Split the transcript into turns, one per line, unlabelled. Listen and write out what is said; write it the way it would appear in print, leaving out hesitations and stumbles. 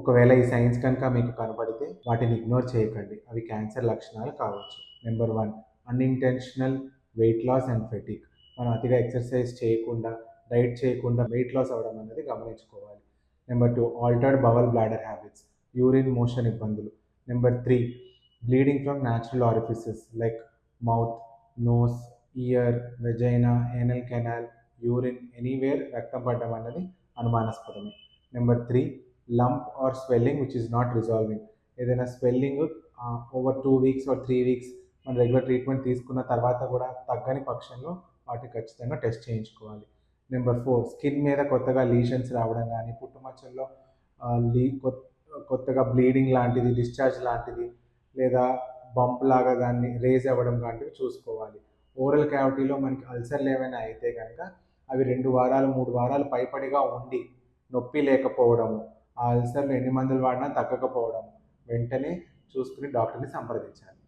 ఒకవేళ ఈ సైన్స్ కనుక మీకు కనపడితే వాటిని ఇగ్నోర్ చేయకండి, అవి క్యాన్సర్ లక్షణాలు కావచ్చు. Number 1, unintentional weight loss and fatigue. మనం అతిగా ఎక్సర్సైజ్ చేయకుండా, డైట్ చేయకుండా వెయిట్ లాస్ అవ్వడం అనేది గమనించుకోవాలి. Number 2, altered bowel bladder habits, urine motion ఇబ్బందులు. Number 3, bleeding from natural orifices like mouth, nose, ear, vagina, anal canal, urine, anywhere రక్తం పడడం అన్నది అనుమానాస్పదమే. Number 3, lump or swelling which is not resolving. ఏదైనా swelling over 2 weeks or 3 weeks మన regular treatment తీసుకున్న తర్వాత కూడా తగ్గని పక్షంలో వాటిని ఖచ్చితంగా టెస్ట్ చేయించుకోవాలి. నెంబర్ 4, స్కిన్ మీద కొత్తగా లీషన్స్ రావడం కానీ, పుట్టుమచ్చల్లో కొత్తగా బ్లీడింగ్ లాంటిది, డిశ్చార్జ్ లాంటిది, లేదా బంప్ లాగా దాన్ని రేజ్ అవ్వడం లాంటివి చూసుకోవాలి. ఓరల్ క్యావిటీలో మనకి అల్సర్లు ఏమైనా అయితే కనుక అవి 2 వారాలు 3 వారాలు పైపడిగా ఉండి నొప్పి లేకపోవడము, ఆ అల్సర్లు ఎన్ని మందులు వాడినా తగ్గకపోవడం, వెంటనే చూసుకుని డాక్టర్ని సంప్రదించాలి.